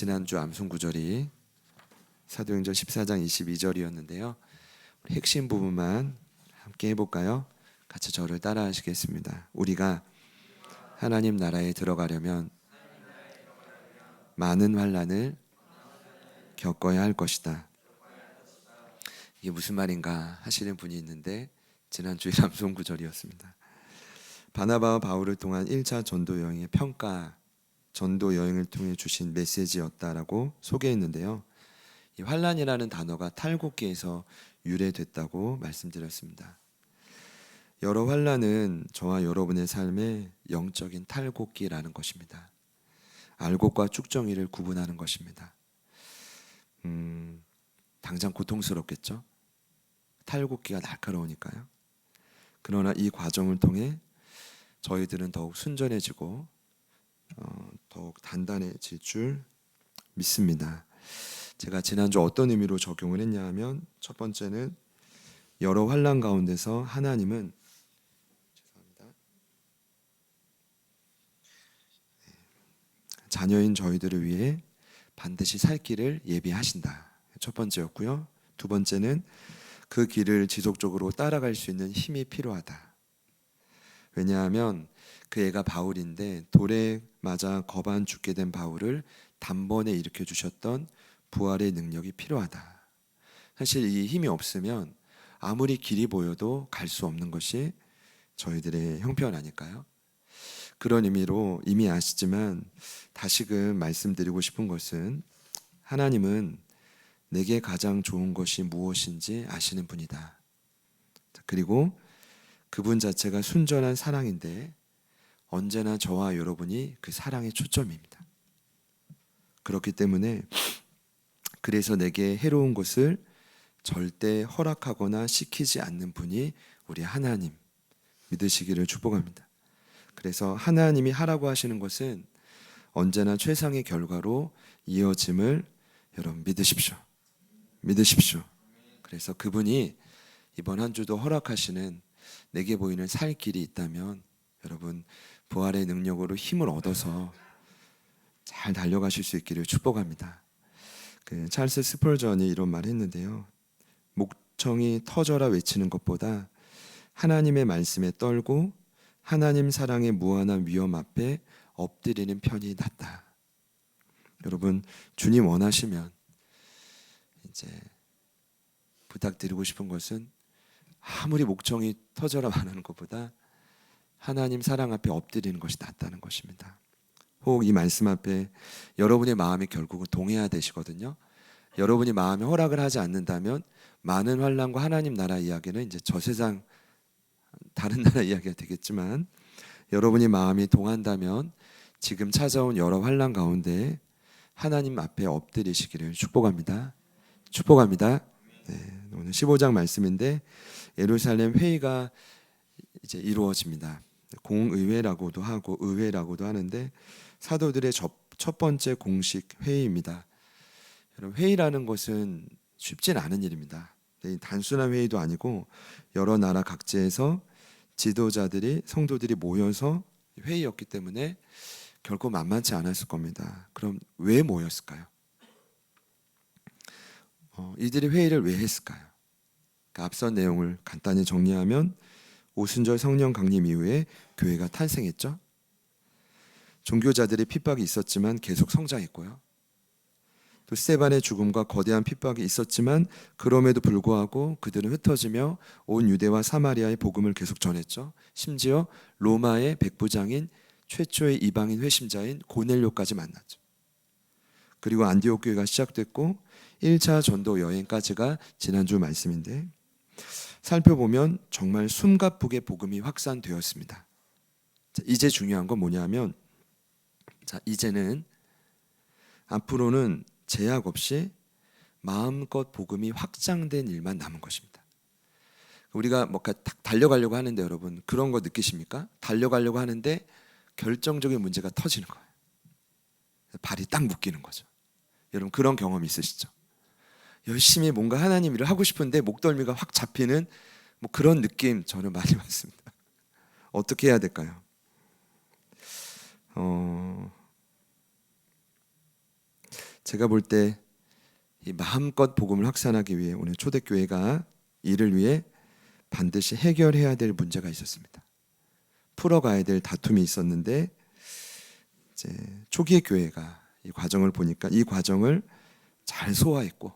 지난주 암송 구절이 사도행전 14장 22절이었는데요. 핵심 부분만 함께 해볼까요? 같이 저를 따라 하시겠습니다. 우리가 하나님 나라에 들어가려면 많은 환난을 겪어야 할 것이다. 이게 무슨 말인가 하시는 분이 있는데 지난주에 암송 구절이었습니다. 바나바와 바울을 통한 1차 전도 여행의 평가, 전도 여행을 통해 주신 메시지였다라고 소개했는데요. 이 환난이라는 단어가 탈곡기에서 유래됐다고 말씀드렸습니다. 여러 환난은 저와 여러분의 삶의 영적인 탈곡기라는 것입니다. 알곡과 쭉정이를 구분하는 것입니다. 당장 고통스럽겠죠? 탈곡기가 날카로우니까요. 그러나 이 과정을 통해 저희들은 더욱 순전해지고 더욱 단단해질 줄 믿습니다. 제가 지난주 어떤 의미로 적용을 했냐 하면 첫 번째는 여러 환난 가운데서 하나님은 자녀인 저희들을 위해 반드시 살 길을 예비하신다. 첫 번째였고요. 두 번째는 그 길을 지속적으로 따라갈 수 있는 힘이 필요하다. 왜냐하면 그 애가 바울인데 돌에 맞아 거반 죽게 된 바울을 단번에 일으켜 주셨던 부활의 능력이 필요하다. 사실 이 힘이 없으면 아무리 길이 보여도 갈 수 없는 것이 저희들의 형편 아닐까요? 그런 의미로 이미 아시지만 다시금 말씀드리고 싶은 것은 하나님은 내게 가장 좋은 것이 무엇인지 아시는 분이다. 그리고 그분 자체가 순전한 사랑인데 언제나 저와 여러분이 그 사랑의 초점입니다. 그렇기 때문에 그래서 내게 해로운 것을 절대 허락하거나 시키지 않는 분이 우리 하나님 믿으시기를 축복합니다. 그래서 하나님이 하라고 하시는 것은 언제나 최상의 결과로 이어짐을 여러분 믿으십시오. 믿으십시오. 그래서 그분이 이번 한 주도 허락하시는 내게 보이는 살 길이 있다면 여러분 부활의 능력으로 힘을 얻어서 잘 달려가실 수 있기를 축복합니다. 찰스 스펄전이 이런 말 했는데요. 목청이 터져라 외치는 것보다 하나님의 말씀에 떨고 하나님 사랑의 무한한 위엄 앞에 엎드리는 편이 낫다. 여러분 주님 원하시면 이제 부탁드리고 싶은 것은 아무리 목청이 터져라 말하는 것보다 하나님 사랑 앞에 엎드리는 것이 낫다는 것입니다. 혹 이 말씀 앞에 여러분의 마음이 결국은 동해야 되시거든요. 여러분이 마음에 허락을 하지 않는다면 많은 환난과 하나님 나라 이야기는 이제 저 세상 다른 나라 이야기가 되겠지만 여러분이 마음이 동한다면 지금 찾아온 여러 환난 가운데 하나님 앞에 엎드리시기를 축복합니다. 축복합니다. 네, 오늘 15장 말씀인데 예루살렘 회의가 이제 이루어집니다. 공의회라고도 하고 의회라고도 하는데 사도들의 첫 번째 공식 회의입니다. 여러분 회의라는 것은 쉽진 않은 일입니다. 단순한 회의도 아니고 여러 나라 각지에서 지도자들이 성도들이 모여서 회의였기 때문에 결코 만만치 않았을 겁니다. 그럼 왜 모였을까요? 이들이 회의를 왜 했을까요? 앞선 내용을 간단히 정리하면 오순절 성령 강림 이후에 교회가 탄생했죠. 종교자들의 핍박이 있었지만 계속 성장했고요. 또 스데반의 죽음과 거대한 핍박이 있었지만 그럼에도 불구하고 그들은 흩어지며 온 유대와 사마리아의 복음을 계속 전했죠. 심지어 로마의 백부장인 최초의 이방인 회심자인 고넬료까지 만났죠. 그리고 안디옥 교회가 시작됐고 1차 전도 여행까지가 지난주 말씀인데 살펴보면 정말 숨가쁘게 복음이 확산되었습니다. 이제 중요한 건 뭐냐면 이제는 앞으로는 제약 없이 마음껏 복음이 확장된 일만 남은 것입니다. 우리가 뭔가 딱 달려가려고 하는데 여러분 그런 거 느끼십니까? 달려가려고 하는데 결정적인 문제가 터지는 거예요. 발이 딱 묶이는 거죠. 여러분 그런 경험 있으시죠? 열심히 뭔가 하나님 일을 하고 싶은데 목덜미가 확 잡히는 뭐 그런 느낌 저는 많이 받습니다. 어떻게 해야 될까요? 제가 볼 때 이 마음껏 복음을 확산하기 위해 오늘 초대교회가 이를 위해 반드시 해결해야 될 문제가 있었습니다. 풀어가야 될 다툼이 있었는데 이제 초기의 교회가 이 과정을 보니까 이 과정을 잘 소화했고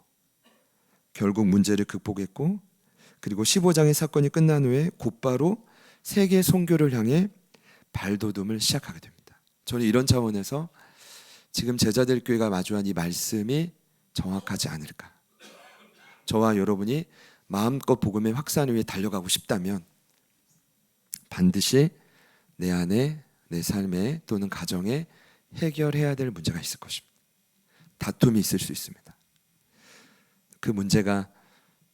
결국 문제를 극복했고 그리고 15장의 사건이 끝난 후에 곧바로 세계 선교를 향해 발돋움을 시작하게 됩니다. 저는 이런 차원에서 지금 제자들 교회가 마주한 이 말씀이 정확하지 않을까. 저와 여러분이 마음껏 복음의 확산을 위해 달려가고 싶다면 반드시 내 안에, 내 삶에 또는 가정에 해결해야 될 문제가 있을 것입니다. 다툼이 있을 수 있습니다. 그 문제가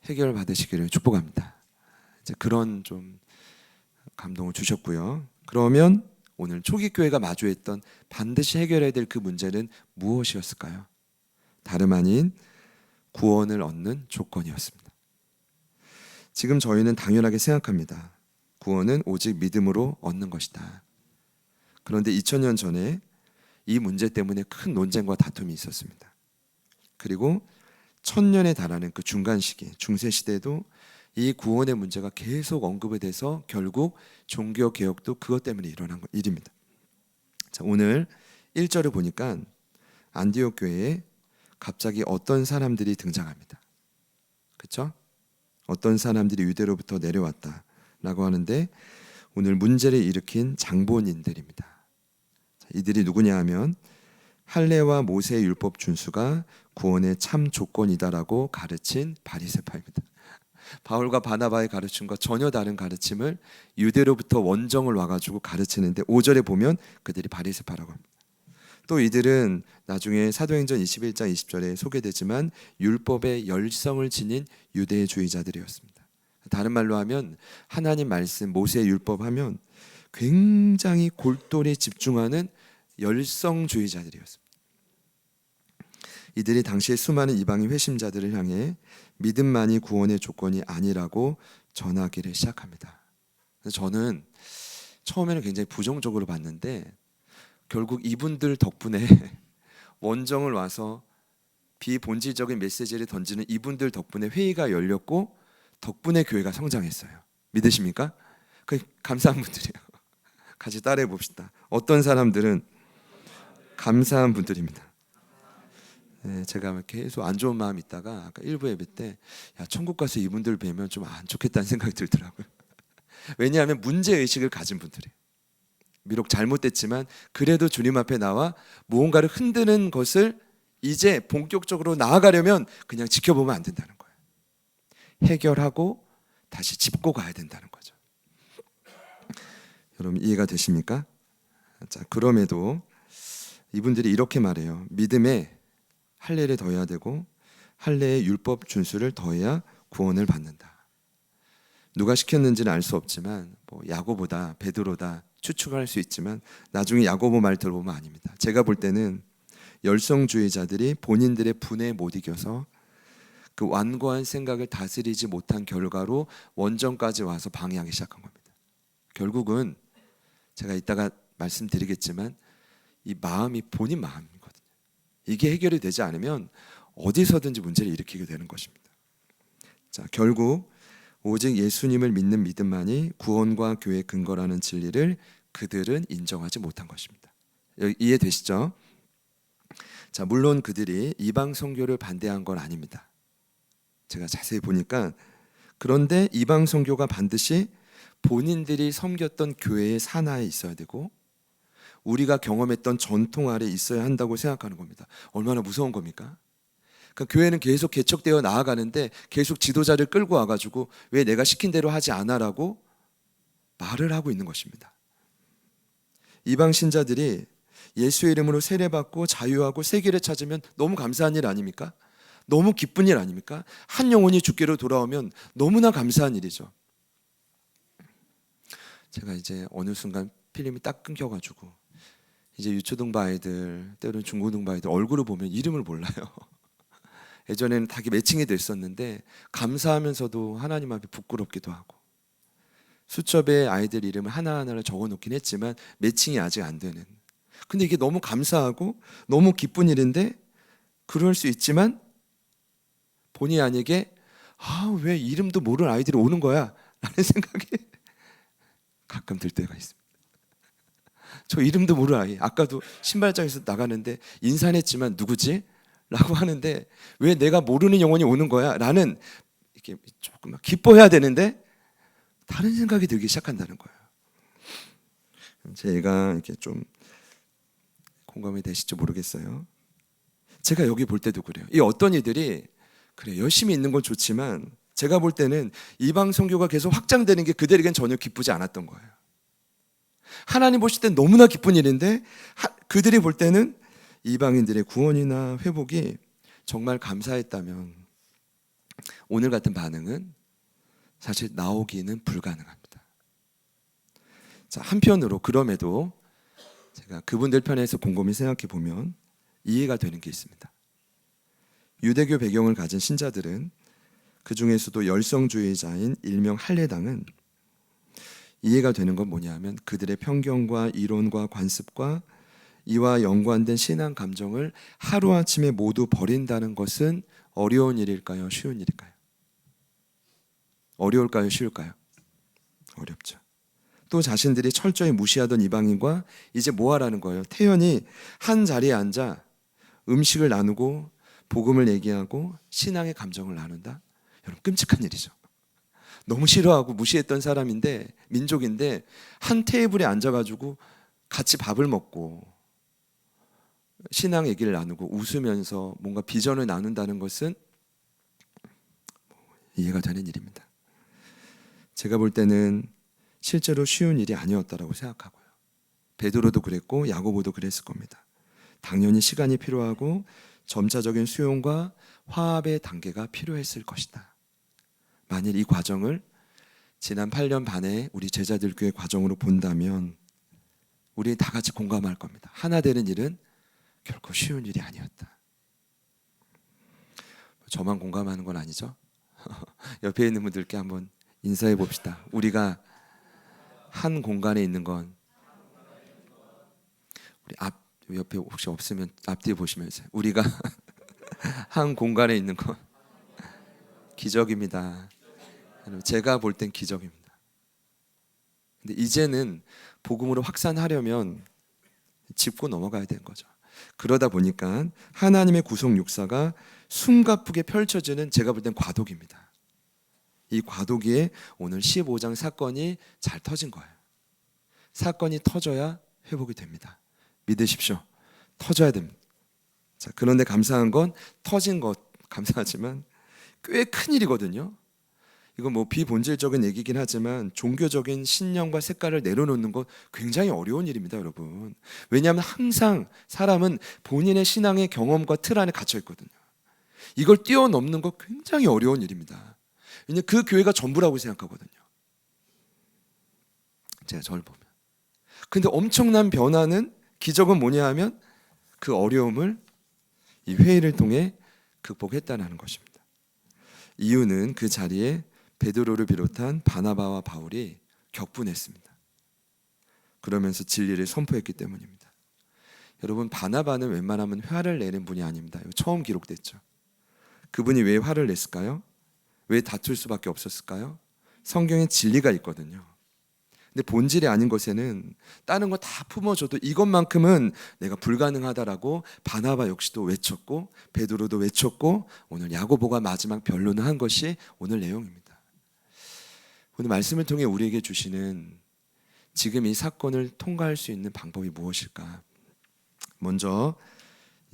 해결받으시기를 축복합니다. 이제 그런 좀 감동을 주셨고요. 그러면 오늘 초기 교회가 마주했던 반드시 해결해야 될 그 문제는 무엇이었을까요? 다름 아닌 구원을 얻는 조건이었습니다. 지금 저희는 당연하게 생각합니다. 구원은 오직 믿음으로 얻는 것이다. 그런데 2000년 전에 이 문제 때문에 큰 논쟁과 다툼이 있었습니다. 그리고 1000년에 달하는 그 중간 시기, 중세 시대에도 이 구원의 문제가 계속 언급이 돼서 결국 종교 개혁도 그것 때문에 일어난 일입니다. 자, 오늘 1절을 보니까 안디옥 교회에 갑자기 어떤 사람들이 등장합니다. 그렇죠? 어떤 사람들이 유대로부터 내려왔다라고 하는데 오늘 문제를 일으킨 장본인들입니다. 자, 이들이 누구냐 하면 할례와 모세의 율법 준수가 구원의 참 조건이다라고 가르친 바리새파입니다. 바울과 바나바의 가르침과 전혀 다른 가르침을 유대로부터 원정을 와가지고 가르치는데 5절에 보면 그들이 바리새파라고 합니다. 또 이들은 나중에 사도행전 21장 20절에 소개되지만 율법의 열성을 지닌 유대주의자들이었습니다. 다른 말로 하면 하나님 말씀 모세의 율법 하면 굉장히 골똘히 집중하는 열성주의자들이었습니다. 이들이 당시에 수많은 이방인 회심자들을 향해 믿음만이 구원의 조건이 아니라고 전하기를 시작합니다. 저는 처음에는 굉장히 부정적으로 봤는데 결국 이분들 덕분에 원정을 와서 비본질적인 메시지를 던지는 이분들 덕분에 회의가 열렸고 덕분에 교회가 성장했어요. 믿으십니까? 그 감사한 분들이에요. 같이 따라해 봅시다. 어떤 사람들은 감사한 분들입니다. 네, 제가 계속 안 좋은 마음이 있다가 아까 일부 예배 때 야, 천국 가서 이분들 뵈면 좀 안 좋겠다는 생각이 들더라고요. 왜냐하면 문제의식을 가진 분들이에요. 비록 잘못됐지만 그래도 주님 앞에 나와 무언가를 흔드는 것을 이제 본격적으로 나아가려면 그냥 지켜보면 안 된다는 거예요. 해결하고 다시 짚고 가야 된다는 거죠. 여러분 이해가 되십니까? 자, 그럼에도 이분들이 이렇게 말해요. 믿음에 할례를 더해야 되고 할례의 율법 준수를 더해야 구원을 받는다. 누가 시켰는지는 알 수 없지만 뭐 야고보다 베드로다 추측할 수 있지만 나중에 야고보 말 들어보면 아닙니다. 제가 볼 때는 열성주의자들이 본인들의 분에 못 이겨서 그 완고한 생각을 다스리지 못한 결과로 원정까지 와서 방해하기 시작한 겁니다. 결국은 제가 이따가 말씀드리겠지만 이 마음이 본인 마음이거든요. 이게 해결이 되지 않으면 어디서든지 문제를 일으키게 되는 것입니다. 자, 결국 오직 예수님을 믿는 믿음만이 구원과 교회의 근거라는 진리를 그들은 인정하지 못한 것입니다. 이해되시죠? 자, 물론 그들이 이방 선교를 반대한 건 아닙니다. 제가 자세히 보니까 그런데 이방 선교가 반드시 본인들이 섬겼던 교회의 산하에 있어야 되고 우리가 경험했던 전통 아래 있어야 한다고 생각하는 겁니다. 얼마나 무서운 겁니까? 그러니까 교회는 계속 개척되어 나아가는데 계속 지도자를 끌고 와가지고 왜 내가 시킨 대로 하지 않아라고 말을 하고 있는 것입니다. 이방 신자들이 예수의 이름으로 세례받고 자유하고 세계를 찾으면 너무 감사한 일 아닙니까? 너무 기쁜 일 아닙니까? 한 영혼이 주께로 돌아오면 너무나 감사한 일이죠. 제가 이제 어느 순간 필름이 딱 끊겨가지고 이제 유초등부 아이들 때로는 중고등부 아이들 얼굴을 보면 이름을 몰라요. 예전에는 다 매칭이 됐었는데 감사하면서도 하나님 앞에 부끄럽기도 하고 수첩에 아이들 이름을 하나하나를 적어놓긴 했지만 매칭이 아직 안 되는. 근데 이게 너무 감사하고 너무 기쁜 일인데 그럴 수 있지만 본의 아니게 왜 이름도 모르는 아이들이 오는 거야? 라는 생각이 가끔 들 때가 있습니다. 저 이름도 모르는 아이, 아까도 신발장에서 나가는데 인사는 했지만 누구지? 라고 하는데 왜 내가 모르는 영혼이 오는 거야? 라는 이렇게 조금 기뻐해야 되는데 다른 생각이 들기 시작한다는 거예요. 제가 이렇게 좀 공감이 되실지 모르겠어요. 제가 여기 볼 때도 그래요. 이 어떤 이들이 그래 열심히 있는 건 좋지만 제가 볼 때는 이방 선교가 계속 확장되는 게 그들에겐 전혀 기쁘지 않았던 거예요. 하나님 보실 땐 너무나 기쁜 일인데 그들이 볼 때는 이방인들의 구원이나 회복이 정말 감사했다면 오늘 같은 반응은 사실 나오기는 불가능합니다. 자, 한편으로 그럼에도 제가 그분들 편에서 곰곰이 생각해 보면 이해가 되는 게 있습니다. 유대교 배경을 가진 신자들은 그 중에서도 열성주의자인 일명 할례당은 이해가 되는 건 뭐냐면 그들의 편견과 이론과 관습과 이와 연관된 신앙 감정을 하루아침에 모두 버린다는 것은 어려운 일일까요? 쉬운 일일까요? 어려울까요? 쉬울까요? 어렵죠. 또 자신들이 철저히 무시하던 이방인과 이제 뭐 하라는 거예요? 태연히 한 자리에 앉아 음식을 나누고 복음을 얘기하고 신앙의 감정을 나눈다? 여러분 끔찍한 일이죠. 너무 싫어하고 무시했던 사람인데 민족인데 한 테이블에 앉아가지고 같이 밥을 먹고 신앙 얘기를 나누고 웃으면서 뭔가 비전을 나눈다는 것은 이해가 되는 일입니다. 제가 볼 때는 실제로 쉬운 일이 아니었다라고 생각하고요. 베드로도 그랬고 야고보도 그랬을 겁니다. 당연히 시간이 필요하고 점차적인 수용과 화합의 단계가 필요했을 것이다. 만일 이 과정을 지난 8년 반의 우리 제자들 교회 과정으로 본다면 우리 다 같이 공감할 겁니다. 하나 되는 일은 결코 쉬운 일이 아니었다. 저만 공감하는 건 아니죠? 옆에 있는 분들께 한번 인사해 봅시다. 우리가 한 공간에 있는 건 우리 앞 옆에 혹시 없으면 앞뒤에 보시면서 우리가 한 공간에 있는 건 기적입니다. 제가 볼 땐 기적입니다. 근데 이제는 복음으로 확산하려면 짚고 넘어가야 되는 거죠. 그러다 보니까 하나님의 구속 역사가 숨가쁘게 펼쳐지는 제가 볼 땐 과도기입니다. 이 과도기에 오늘 15장 사건이 잘 터진 거예요. 사건이 터져야 회복이 됩니다. 믿으십시오. 터져야 됩니다. 자, 그런데 감사한 건 터진 것 감사하지만 꽤 큰 일이거든요. 이건 뭐 비본질적인 얘기긴 하지만 종교적인 신념과 색깔을 내려놓는 건 굉장히 어려운 일입니다, 여러분. 왜냐하면 항상 사람은 본인의 신앙의 경험과 틀 안에 갇혀 있거든요. 이걸 뛰어넘는 거 굉장히 어려운 일입니다. 왜냐하면 그 교회가 전부라고 생각하거든요. 제가 저를 보면. 근데 엄청난 변화는 기적은 뭐냐 하면 그 어려움을 이 회의를 통해 극복했다는 것입니다. 이유는 그 자리에 베드로를 비롯한 바나바와 바울이 격분했습니다. 그러면서 진리를 선포했기 때문입니다. 여러분 바나바는 웬만하면 화를 내는 분이 아닙니다. 처음 기록됐죠. 그분이 왜 화를 냈을까요? 왜 다툴 수밖에 없었을까요? 성경에 진리가 있거든요. 근데 본질이 아닌 것에는 다른 거 다 품어줘도 이것만큼은 내가 불가능하다라고 바나바 역시도 외쳤고 베드로도 외쳤고 오늘 야고보가 마지막 변론을 한 것이 오늘 내용입니다. 오늘 말씀을 통해 우리에게 주시는 지금 이 사건을 통과할 수 있는 방법이 무엇일까? 먼저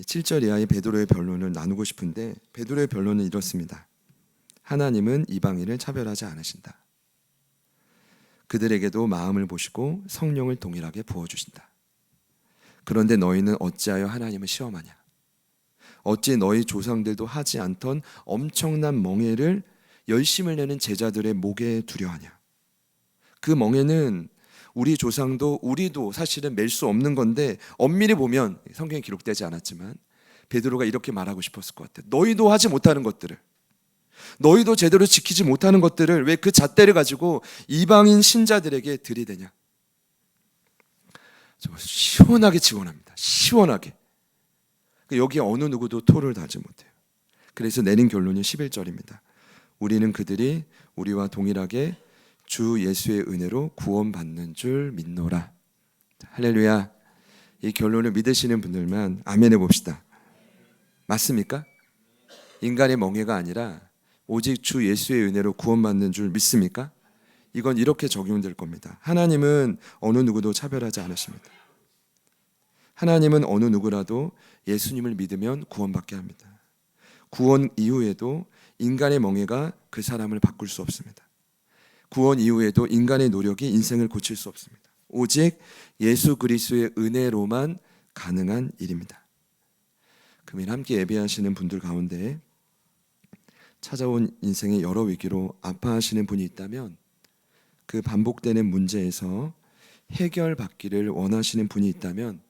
7절 이하의 베드로의 변론을 나누고 싶은데 베드로의 변론은 이렇습니다. 하나님은 이방인을 차별하지 않으신다. 그들에게도 마음을 보시고 성령을 동일하게 부어주신다. 그런데 너희는 어찌하여 하나님을 시험하냐? 어찌 너희 조상들도 하지 않던 엄청난 멍에를 열심을 내는 제자들의 목에 두려 하냐? 그 멍에는 우리 조상도 우리도 사실은 맬 수 없는 건데 엄밀히 보면 성경에 기록되지 않았지만 베드로가 이렇게 말하고 싶었을 것 같아요. 너희도 하지 못하는 것들을, 너희도 제대로 지키지 못하는 것들을 왜 그 잣대를 가지고 이방인 신자들에게 들이대냐? 시원하게 지원합니다. 시원하게. 여기 어느 누구도 토를 다지 못해요. 그래서 내린 결론이 11절입니다. 우리는 그들이 우리와 동일하게 주 예수의 은혜로 구원받는 줄 믿노라. 할렐루야. 이 결론을 믿으시는 분들만 아멘 해봅시다. 맞습니까? 인간의 멍해가 아니라 오직 주 예수의 은혜로 구원받는 줄 믿습니까? 이건 이렇게 적용될 겁니다. 하나님은 어느 누구도 차별하지 않으십니다. 하나님은 어느 누구라도 예수님을 믿으면 구원받게 합니다. 구원 이후에도 인간의 멍해가 그 사람을 바꿀 수 없습니다. 구원 이후에도 인간의 노력이 인생을 고칠 수 없습니다. 오직 예수 그리스도의 은혜로만 가능한 일입니다. 금일 함께 예배하시는 분들 가운데 찾아온 인생의 여러 위기로 아파하시는 분이 있다면 그 반복되는 문제에서 해결받기를 원하시는 분이 있다면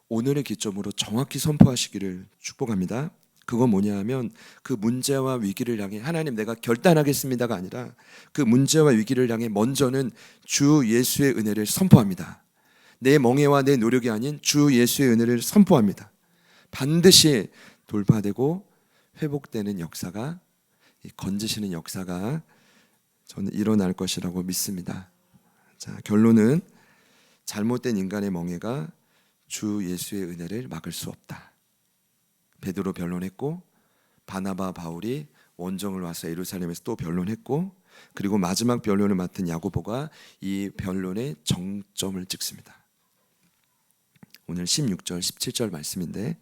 오늘의 기점으로 정확히 선포하시기를 축복합니다. 그건 뭐냐 하면 그 문제와 위기를 향해 하나님 내가 결단하겠습니다가 아니라 그 문제와 위기를 향해 먼저는 주 예수의 은혜를 선포합니다. 내 멍해와 내 노력이 아닌 주 예수의 은혜를 선포합니다. 반드시 돌파되고 회복되는 역사가, 건지시는 역사가 저는 일어날 것이라고 믿습니다. 자, 결론은 잘못된 인간의 멍해가 주 예수의 은혜를 막을 수 없다. 베드로 변론했고 바나바 바울이 원정을 와서 예루살렘에서 또 변론했고 그리고 마지막 변론을 맡은 야고보가 이 변론의 정점을 찍습니다. 오늘 16절 17절 말씀인데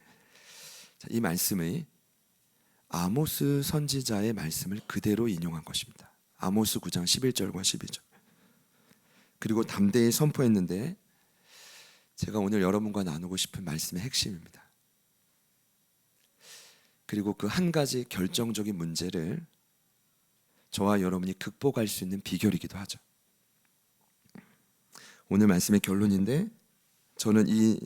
이 말씀의 아모스 선지자의 말씀을 그대로 인용한 것입니다. 아모스 9장 11절과 12절. 그리고 담대히 선포했는데 제가 오늘 여러분과 나누고 싶은 말씀의 핵심입니다. 그리고 그 한 가지 결정적인 문제를 저와 여러분이 극복할 수 있는 비결이기도 하죠. 오늘 말씀의 결론인데 저는 이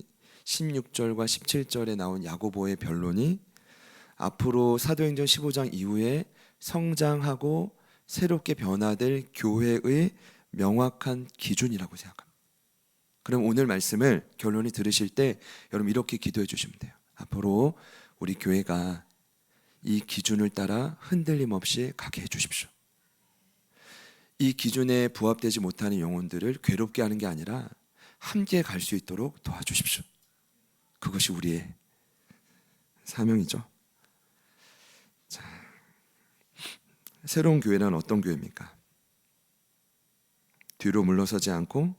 16절과 17절에 나온 야고보의 변론이 앞으로 사도행전 15장 이후에 성장하고 새롭게 변화될 교회의 명확한 기준이라고 생각합니다. 그럼 오늘 말씀을 결론이 들으실 때 여러분 이렇게 기도해 주시면 돼요. 앞으로 우리 교회가 이 기준을 따라 흔들림 없이 가게 해 주십시오. 이 기준에 부합되지 못하는 영혼들을 괴롭게 하는 게 아니라 함께 갈 수 있도록 도와주십시오. 그것이 우리의 사명이죠. 자, 새로운 교회란 어떤 교회입니까? 뒤로 물러서지 않고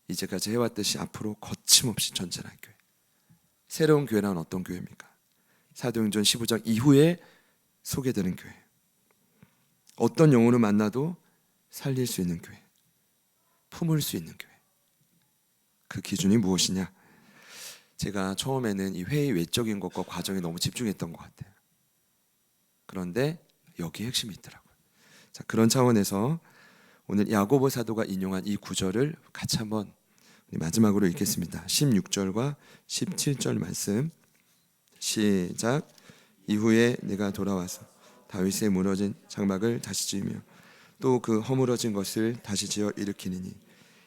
이제까지 해왔듯이 앞으로 거침없이 전진하는 교회. 새로운 교회란 어떤 교회입니까? 사도행전 15장 이후에 소개되는 교회. 어떤 영혼을 만나도 살릴 수 있는 교회, 품을 수 있는 교회. 그 기준이 무엇이냐? 제가 처음에는 이 회의 외적인 것과 과정에 너무 집중했던 것 같아요. 그런데 여기 핵심이 있더라고요. 자, 그런 차원에서 오늘 야고보 사도가 인용한 이 구절을 같이 한번 마지막으로 읽겠습니다. 16절과 17절 말씀 시작. 이후에 내가 돌아와서 다윗의 무너진 장막을 다시 지으며 또 그 허물어진 것을 다시 지어 일으키니니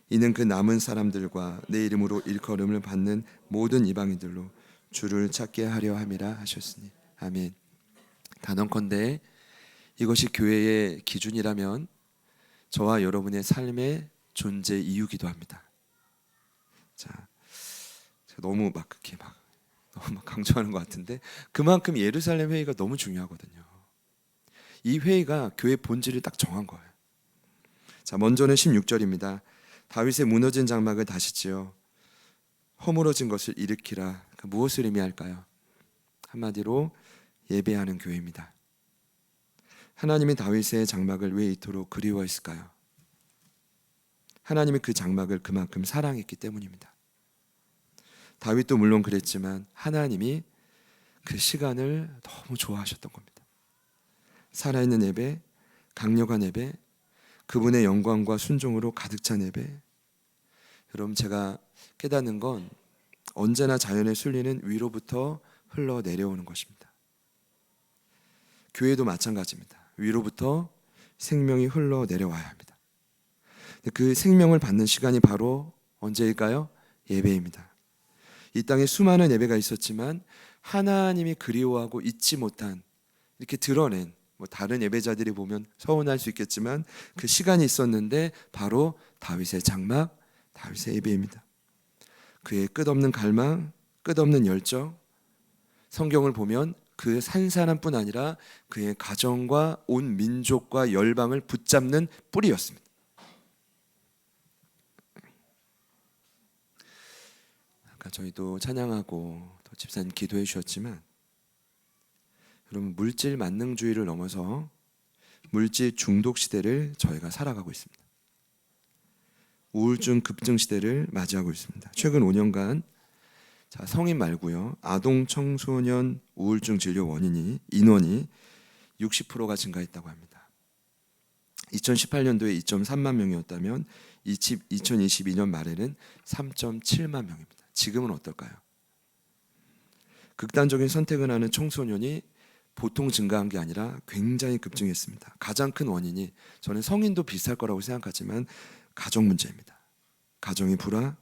이는 그 남은 사람들과 내 이름으로 일컬음을 받는 모든 이방인들로 주를 찾게 하려 함이라 하셨으니 아멘. 단언컨대 이것이 교회의 기준이라면 저와 여러분의 삶의 존재 이유기도 합니다. 자, 제가 너무 강조하는 것 같은데 그만큼 예루살렘 회의가 너무 중요하거든요. 이 회의가 교회 본질을 딱 정한 거예요. 자, 먼저는 16절입니다. 다윗의 무너진 장막을 다시 지어 허물어진 것을 일으키라. 무엇을 의미할까요? 한마디로 예배하는 교회입니다. 하나님이 다윗의 장막을 왜 이토록 그리워했을까요? 하나님이 그 장막을 그만큼 사랑했기 때문입니다. 다윗도 물론 그랬지만 하나님이 그 시간을 너무 좋아하셨던 겁니다. 살아있는 예배, 강력한 예배, 그분의 영광과 순종으로 가득 찬 예배. 여러분 제가 깨닫는 건 언제나 자연의 순리는 위로부터 흘러내려오는 것입니다. 교회도 마찬가지입니다. 위로부터 생명이 흘러내려와야 합니다. 그 생명을 받는 시간이 바로 언제일까요? 예배입니다. 이 땅에 수많은 예배가 있었지만 하나님이 그리워하고 잊지 못한, 이렇게 드러낸, 다른 예배자들이 보면 서운할 수 있겠지만 그 시간이 있었는데 바로 다윗의 장막, 다윗의 예배입니다. 그의 끝없는 갈망, 끝없는 열정, 성경을 보면 그 한 사람뿐 아니라 그의 가정과 온 민족과 열방을 붙잡는 뿌리였습니다. 아까 저희도 찬양하고 또 집사님 기도해 주셨지만, 여러분, 물질 만능주의를 넘어서 물질 중독 시대를 저희가 살아가고 있습니다. 우울증 급증 시대를 맞이하고 있습니다. 최근 5년간 성인 말고요, 아동 청소년 우울증 진료 인원이 60%가 증가했다고 합니다. 2018년도에 2.3만 명이었다면 2022년 말에는 3.7만 명입니다. 지금은 어떨까요? 극단적인 선택을 하는 청소년이 보통 증가한 게 아니라 굉장히 급증했습니다. 가장 큰 원인이, 저는 성인도 비슷할 거라고 생각하지만, 가정 문제입니다. 가정의 불안,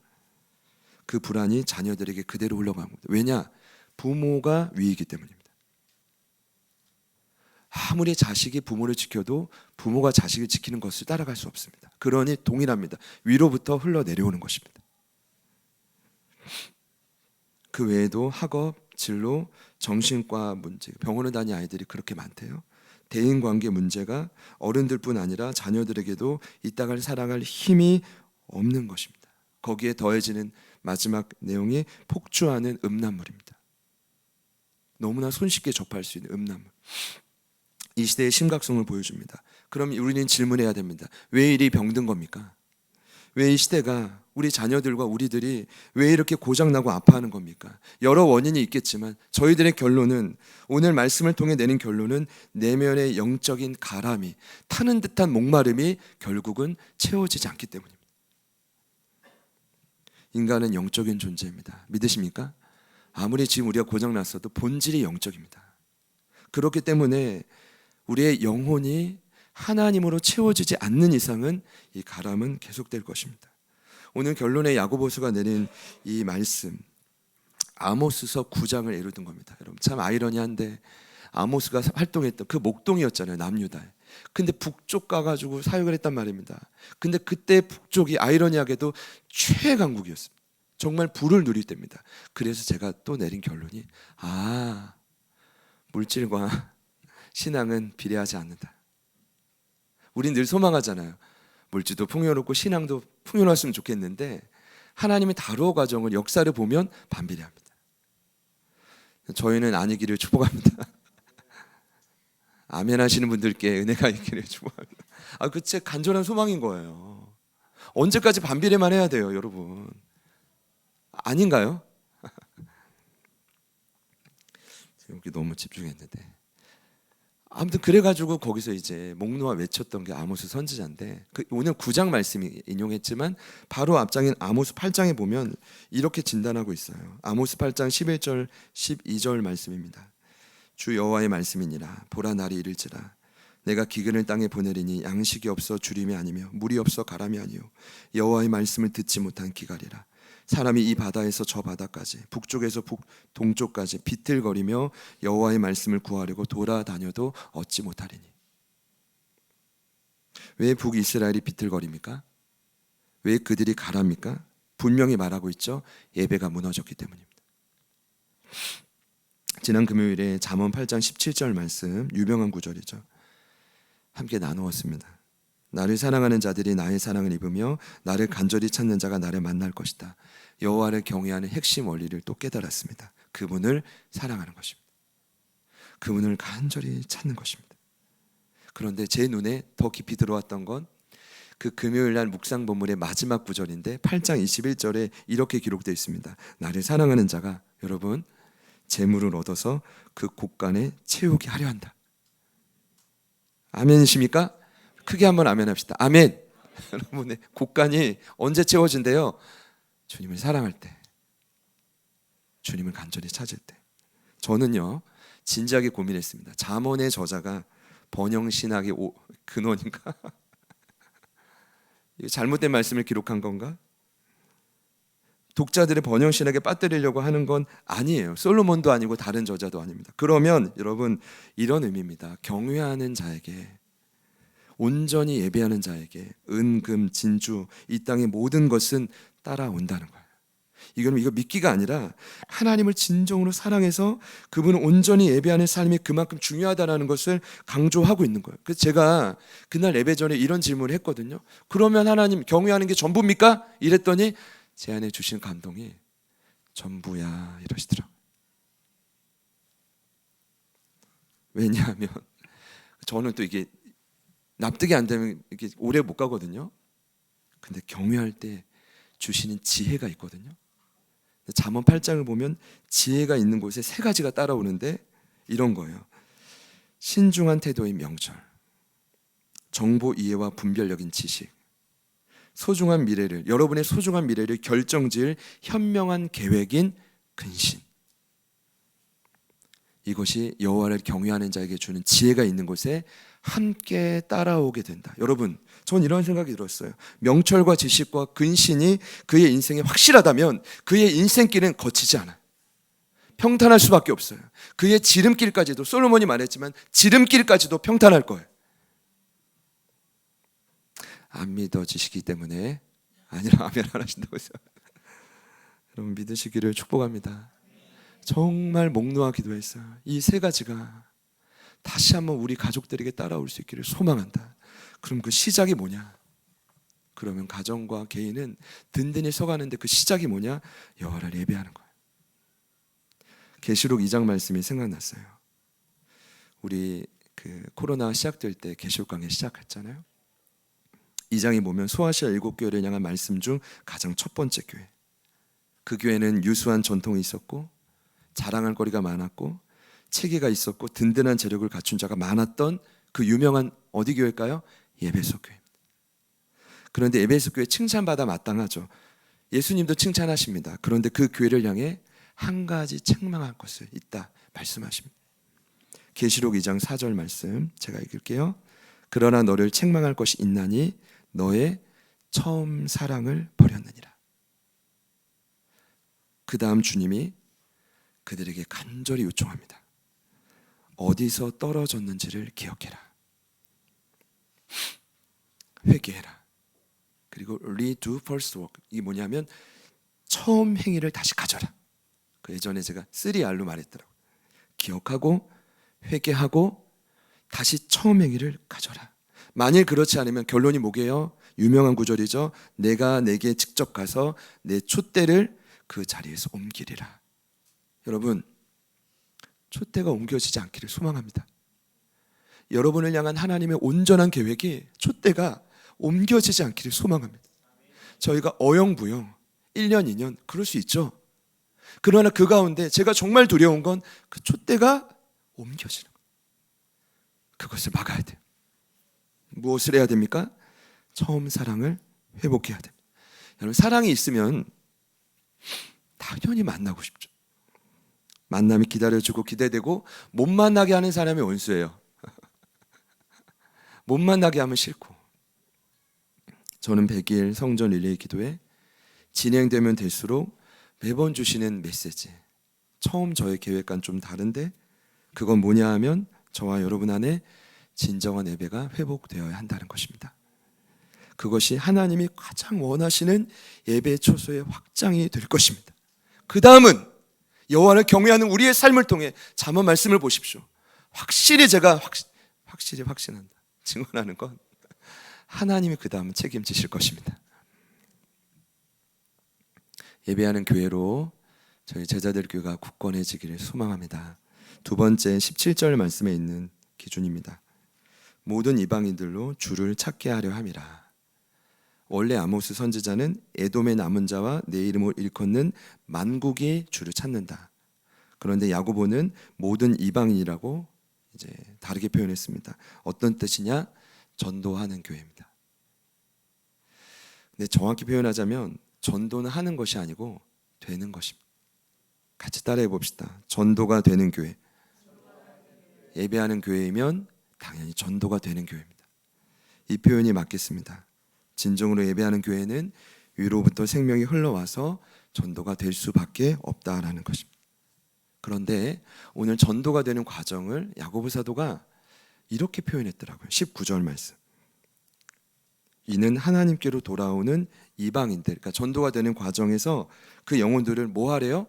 그 불안이 자녀들에게 그대로 흘러간 겁니다. 왜냐? 부모가 위이기 때문입니다. 아무리 자식이 부모를 지켜도 부모가 자식을 지키는 것을 따라갈 수 없습니다. 그러니 동일합니다. 위로부터 흘러내려오는 것입니다. 그 외에도 학업, 진로, 정신과 문제, 병원을 다니는 아이들이 그렇게 많대요. 대인관계 문제가 어른들뿐 아니라 자녀들에게도 이따가 살아갈 힘이 없는 것입니다. 거기에 더해지는 마지막 내용이 폭주하는 음란물입니다. 너무나 손쉽게 접할 수 있는 음란물. 이 시대의 심각성을 보여줍니다. 그럼 우리는 질문해야 됩니다. 왜 이리 병든 겁니까? 왜 이 시대가, 우리 자녀들과 우리들이 왜 이렇게 고장나고 아파하는 겁니까? 여러 원인이 있겠지만 저희들의 결론은, 오늘 말씀을 통해 내린 결론은, 내면의 영적인 가람이, 타는 듯한 목마름이 결국은 채워지지 않기 때문입니다. 인간은 영적인 존재입니다. 믿으십니까? 아무리 지금 우리가 고장났어도 본질이 영적입니다. 그렇기 때문에 우리의 영혼이 하나님으로 채워지지 않는 이상은 이 가람은 계속될 것입니다. 오늘 결론의 야고보서가 내린 이 말씀, 아모스서 9장을 예로 든 겁니다. 여러분, 참 아이러니한데, 아모스가 활동했던 그 목동이었잖아요, 남유다에. 근데 북쪽 가가지고 사역을 했단 말입니다. 근데 그때 북쪽이 아이러니하게도 최강국이었습니다. 정말 부를 누릴 때입니다. 그래서 제가 또 내린 결론이, 물질과 신앙은 비례하지 않는다. 우린 늘 소망하잖아요. 물질도 풍요롭고 신앙도 풍요로웠으면 좋겠는데, 하나님이 다루어 가정을, 역사를 보면 반비례합니다. 저희는 아니기를 축복합니다. 아멘 하시는 분들께 은혜가 있기를 축복합니다. 그 제 간절한 소망인 거예요. 언제까지 반비례만 해야 돼요, 여러분? 아닌가요? 여기 너무 집중했는데, 아무튼 그래가지고 거기서 이제 목 놓아 외쳤던 게 아모스 선지자인데, 오늘 9장 말씀이 인용했지만 바로 앞장인 아모스 8장에 보면 이렇게 진단하고 있어요. 아모스 8장 11절 12절 말씀입니다. 주 여호와의 말씀이니라. 보라, 날이 이를지라. 내가 기근을 땅에 보내리니 양식이 없어 주림이 아니며 물이 없어 가람이 아니요 여호와의 말씀을 듣지 못한 기갈이라. 사람이 이 바다에서 저 바다까지, 북쪽에서 동쪽까지 비틀거리며 여호와의 말씀을 구하려고 돌아다녀도 얻지 못하리니. 왜 북이스라엘이 비틀거립니까? 왜 그들이 가랍니까? 분명히 말하고 있죠. 예배가 무너졌기 때문입니다. 지난 금요일에 잠언 8장 17절 말씀, 유명한 구절이죠. 함께 나누었습니다. 나를 사랑하는 자들이 나의 사랑을 입으며 나를 간절히 찾는 자가 나를 만날 것이다. 여호와를 경외하는 핵심 원리를 또 깨달았습니다. 그분을 사랑하는 것입니다. 그분을 간절히 찾는 것입니다. 그런데 제 눈에 더 깊이 들어왔던 건 그 금요일 날 묵상 본문의 마지막 구절인데, 8장 21절에 이렇게 기록되어 있습니다. 나를 사랑하는 자가, 여러분, 재물을 얻어서 그 곳간에 채우게 하려 한다. 아멘이십니까? 크게 한번 아멘 합시다. 아멘. 여러분의 곳간이 언제 채워진대요? 주님을 사랑할 때, 주님을 간절히 찾을 때. 저는요, 진지하게 고민했습니다. 잠언의 저자가 번영신학의 근원인가? 이거 잘못된 말씀을 기록한 건가? 독자들의 번영신학에 빠뜨리려고 하는 건 아니에요. 솔로몬도 아니고 다른 저자도 아닙니다. 그러면 여러분 이런 의미입니다. 경외하는 자에게, 온전히 예배하는 자에게 은금 진주 이 땅의 모든 것은 따라온다는 거예요. 이거 믿기가 아니라 하나님을 진정으로 사랑해서 그분을 온전히 예배하는 삶이 그만큼 중요하다는 것을 강조하고 있는 거예요. 그래서 제가 그날 예배 전에 이런 질문을 했거든요. 그러면 하나님 경외하는 게 전부입니까? 이랬더니 제 안에 주신 감동이 전부야 이러시더라고요. 왜냐하면 저는 또 이게 납득이 안 되면 이렇게 오래 못 가거든요. 근데 경외할 때 주시는 지혜가 있거든요. 잠언 8장을 보면 지혜가 있는 곳에 세 가지가 따라오는데 이런 거예요. 신중한 태도의 명철, 정보 이해와 분별력인 지식, 소중한 미래를, 여러분의 소중한 미래를 결정지을 현명한 계획인 근신. 이것이 여호와를 경외하는 자에게 주는 지혜가 있는 곳에 함께 따라오게 된다. 여러분, 전 이런 생각이 들었어요. 명철과 지식과 근신이 그의 인생에 확실하다면 그의 인생길은 거치지 않아요. 평탄할 수밖에 없어요. 그의 지름길까지도, 솔로몬이 말했지만 지름길까지도 평탄할 거예요. 안 믿어지시기 때문에 아니라 아멘 안 하신다고 해서 여러분 믿으시기를 축복합니다. 정말 목놓아 기도했어요. 이 세 가지가 다시 한번 우리 가족들에게 따라올 수 있기를 소망한다. 그럼 그 시작이 뭐냐? 그러면 가정과 개인은 든든히 서가는데 그 시작이 뭐냐? 여호와를 예배하는 거예요. 계시록 2장 말씀이 생각났어요. 우리 그 코로나 시작될 때 계시록 강의 시작했잖아요. 2장에 보면 소아시아 7교회를 향한 말씀 중 가장 첫 번째 교회. 그 교회는 유수한 전통이 있었고 자랑할 거리가 많았고 체계가 있었고 든든한 재력을 갖춘 자가 많았던 그 유명한 어디 교회일까요? 에베소 교회입니다. 그런데 에베소 교회 칭찬받아 마땅하죠. 예수님도 칭찬하십니다. 그런데 그 교회를 향해 한 가지 책망할 것을 있다 말씀하십니다. 계시록 2장 4절 말씀 제가 읽을게요. 그러나 너를 책망할 것이 있나니 너의 처음 사랑을 버렸느니라. 그 다음 주님이 그들에게 간절히 요청합니다. 어디서 떨어졌는지를 기억해라. 회개해라. 그리고 redo first work. 이게 뭐냐면 처음 행위를 다시 가져라. 그 예전에 제가 3R로 말했더라고요. 기억하고 회개하고 다시 처음 행위를 가져라. 만일 그렇지 않으면 결론이 뭐게요? 유명한 구절이죠. 내가 내게 직접 가서 내 촛대를 그 자리에서 옮기리라. 여러분, 촛대가 옮겨지지 않기를 소망합니다. 여러분을 향한 하나님의 온전한 계획이 촛대가 옮겨지지 않기를 소망합니다. 저희가 어영부영 1년 2년 그럴 수 있죠. 그러나 그 가운데 제가 정말 두려운 건 그 촛대가 옮겨지는 거예요. 그것을 막아야 돼요. 무엇을 해야 됩니까? 처음 사랑을 회복해야 됩니다. 여러분, 사랑이 있으면 당연히 만나고 싶죠. 만남이 기다려주고 기대되고 못 만나게 하는 사람이 원수예요. 못 만나게 하면 싫고. 저는 100일 성전 릴레이 기도회 진행되면 될수록 매번 주시는 메시지, 처음 저의 계획과는 좀 다른데 그건 뭐냐 하면 저와 여러분 안에 진정한 예배가 회복되어야 한다는 것입니다. 그것이 하나님이 가장 원하시는 예배 초소의 확장이 될 것입니다. 그 다음은 여호와를 경외하는 우리의 삶을 통해 잠언 말씀을 보십시오. 확실히 제가 확실히 확신한다. 증언하는 건 하나님이 그 다음은 책임지실 것입니다. 예배하는 교회로 저희 제자들 교회가 굳건해지기를 소망합니다. 두 번째 17절 말씀에 있는 기준입니다. 모든 이방인들로 주를 찾게 하려 함이라. 원래 아모스 선지자는 에돔의 남은 자와 내 이름을 일컫는 만국이 주를 찾는다. 그런데 야고보는 모든 이방인이라고 이제 다르게 표현했습니다. 어떤 뜻이냐? 전도하는 교회입니다. 근데 정확히 표현하자면 전도는 하는 것이 아니고 되는 것입니다. 같이 따라해 봅시다. 전도가 되는 교회. 예배하는 교회이면 당연히 전도가 되는 교회입니다. 이 표현이 맞겠습니다. 진정으로 예배하는 교회는 위로부터 생명이 흘러와서 전도가 될 수밖에 없다라는 것입니다. 그런데 오늘 전도가 되는 과정을 야고보 사도가 이렇게 표현했더라고요. 19절 말씀. 이는 하나님께로 돌아오는 이방인들, 그러니까 전도가 되는 과정에서 그 영혼들을 뭐 하래요?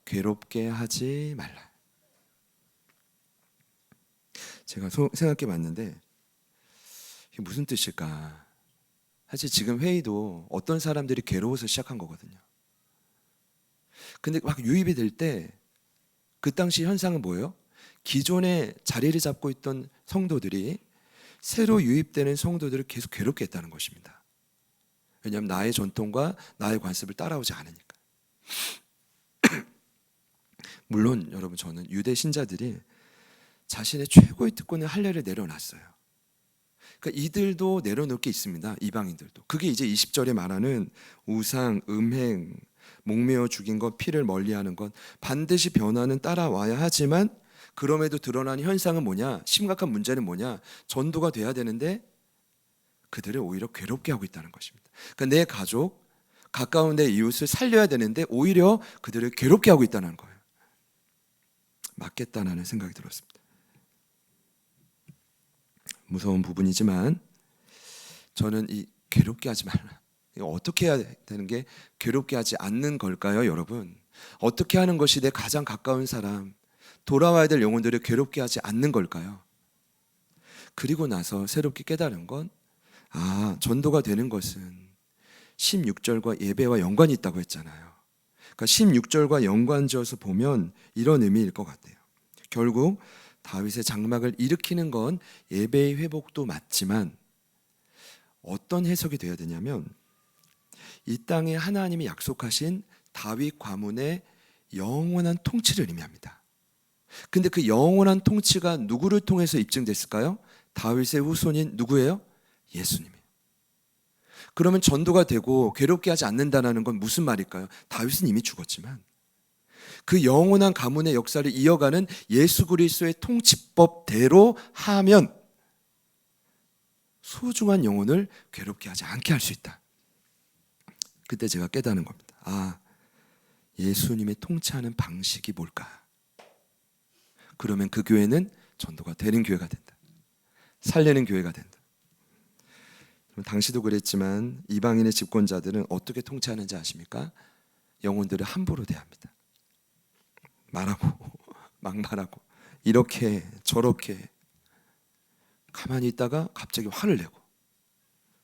괴롭게 하지 말라. 제가 생각해 봤는데 이게 무슨 뜻일까? 사실 지금 회의도 어떤 사람들이 괴로워서 시작한 거거든요. 근데 막 유입이 될 때 그 당시 현상은 뭐예요? 기존에 자리를 잡고 있던 성도들이 새로 유입되는 성도들을 계속 괴롭게 했다는 것입니다. 왜냐하면 나의 전통과 나의 관습을 따라오지 않으니까. 물론 여러분, 저는 유대 신자들이 자신의 최고의 특권을 할례를 내려놨어요. 그러니까 이들도 내려놓을 게 있습니다. 이방인들도. 그게 이제 20절에 말하는 우상, 음행, 목매어 죽인 것, 피를 멀리하는 것, 반드시 변화는 따라와야 하지만 그럼에도 드러나는 현상은 뭐냐? 심각한 문제는 뭐냐? 전도가 돼야 되는데 그들을 오히려 괴롭게 하고 있다는 것입니다. 그러니까 내 가족, 가까운 내 이웃을 살려야 되는데 오히려 그들을 괴롭게 하고 있다는 거예요. 맞겠다는 생각이 들었습니다. 무서운 부분이지만 저는 이 괴롭게 하지 말라, 이거 어떻게 해야 되는 게 괴롭게 하지 않는 걸까요, 여러분? 어떻게 하는 것이 내 가장 가까운 사람, 돌아와야 될 영혼들을 괴롭게 하지 않는 걸까요? 그리고 나서 새롭게 깨달은 건, 전도가 되는 것은 16절과 예배와 연관이 있다고 했잖아요. 그러니까 16절과 연관지어서 보면 이런 의미일 것 같아요. 결국 다윗의 장막을 일으키는 건 예배의 회복도 맞지만 어떤 해석이 되어야 되냐면 이 땅에 하나님이 약속하신 다윗 가문의 영원한 통치를 의미합니다. 근데 그 영원한 통치가 누구를 통해서 입증됐을까요? 다윗의 후손인 누구예요? 예수님이에요. 그러면 전도가 되고 괴롭게 하지 않는다는 건 무슨 말일까요? 다윗은 이미 죽었지만 그 영원한 가문의 역사를 이어가는 예수 그리스도의 통치법대로 하면 소중한 영혼을 괴롭게 하지 않게 할 수 있다. 그때 제가 깨닫는 겁니다. 예수님의 통치하는 방식이 뭘까? 그러면 그 교회는 전도가 되는 교회가 된다. 살리는 교회가 된다. 당시도 그랬지만 이방인의 집권자들은 어떻게 통치하는지 아십니까? 영혼들을 함부로 대합니다. 말하고 막 말하고 이렇게 저렇게 가만히 있다가 갑자기 화를 내고.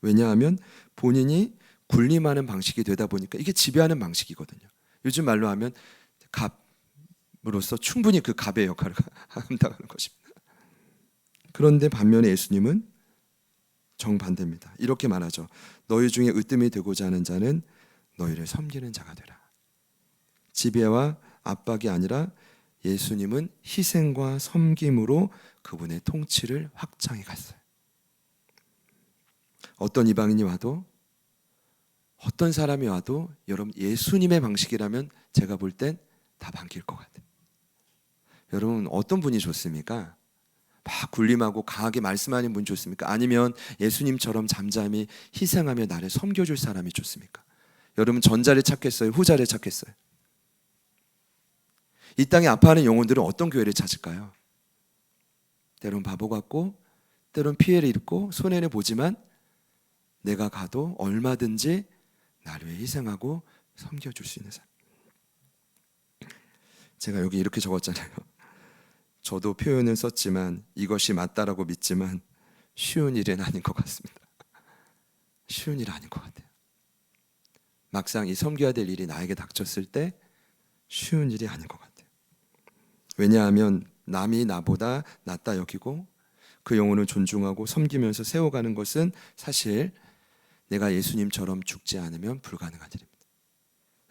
왜냐하면 본인이 군림하는 방식이 되다 보니까 이게 지배하는 방식이거든요. 요즘 말로 하면 갑으로서 충분히 그 갑의 역할을 한다는 것입니다. 그런데 반면에 예수님은 정반대입니다. 이렇게 말하죠. 너희 중에 으뜸이 되고자 하는 자는 너희를 섬기는 자가 되라. 지배와 압박이 아니라 예수님은 희생과 섬김으로 그분의 통치를 확장해 갔어요. 어떤 이방인이 와도 어떤 사람이 와도 여러분 예수님의 방식이라면 제가 볼 땐 다 반길 것 같아요. 여러분 어떤 분이 좋습니까? 막 군림하고 강하게 말씀하는 분 좋습니까? 아니면 예수님처럼 잠잠히 희생하며 나를 섬겨줄 사람이 좋습니까? 여러분 전자를 찾겠어요? 후자를 찾겠어요? 이 땅에 아파하는 영혼들은 어떤 교회를 찾을까요? 때론 바보 같고 때론 피해를 입고 손해를 보지만 내가 가도 얼마든지 나를 위해 희생하고 섬겨줄 수 있는 사람. 제가 여기 이렇게 적었잖아요. 저도 표현을 썼지만 이것이 맞다라고 믿지만 쉬운 일은 아닌 것 같습니다. 쉬운 일 아닌 것 같아요. 막상 이 섬겨야 될 일이 나에게 닥쳤을 때 쉬운 일이 아닌 것 같아요. 왜냐하면 남이 나보다 낫다 여기고 그 영혼을 존중하고 섬기면서 세워가는 것은 사실 내가 예수님처럼 죽지 않으면 불가능한 일입니다.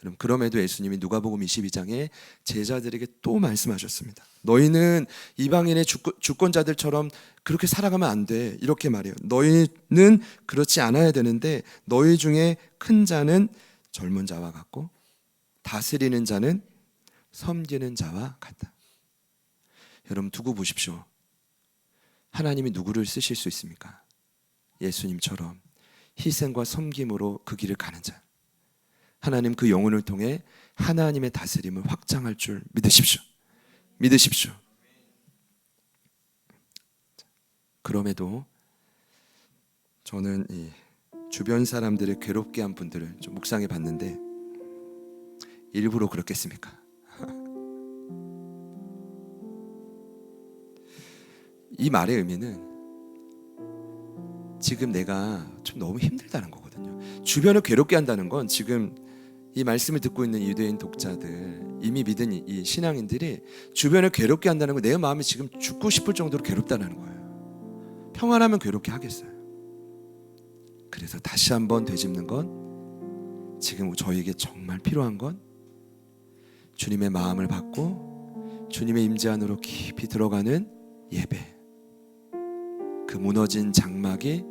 여러분, 그럼에도 예수님이 누가복음 22장에 제자들에게 또 말씀하셨습니다. 너희는 이방인의 주권자들처럼 그렇게 살아가면 안 돼. 이렇게 말해요. 너희는 그렇지 않아야 되는데 너희 중에 큰 자는 젊은 자와 같고 다스리는 자는 섬기는 자와 같다. 여러분 두고 보십시오. 하나님이 누구를 쓰실 수 있습니까? 예수님처럼 희생과 섬김으로 그 길을 가는 자. 하나님 그 영혼을 통해 하나님의 다스림을 확장할 줄 믿으십시오. 믿으십시오. 그럼에도 저는 이 주변 사람들을 괴롭게 한 분들을 좀 묵상해 봤는데 일부러 그렇겠습니까? 이 말의 의미는 지금 내가 좀 너무 힘들다는 거거든요. 주변을 괴롭게 한다는 건 지금 이 말씀을 듣고 있는 유대인 독자들, 이미 믿은 이 신앙인들이 주변을 괴롭게 한다는 건 내 마음이 지금 죽고 싶을 정도로 괴롭다는 거예요. 평안하면 괴롭게 하겠어요. 그래서 다시 한번 되짚는 건 지금 저에게 정말 필요한 건 주님의 마음을 받고 주님의 임재 안으로 깊이 들어가는 예배. 그 무너진 장막이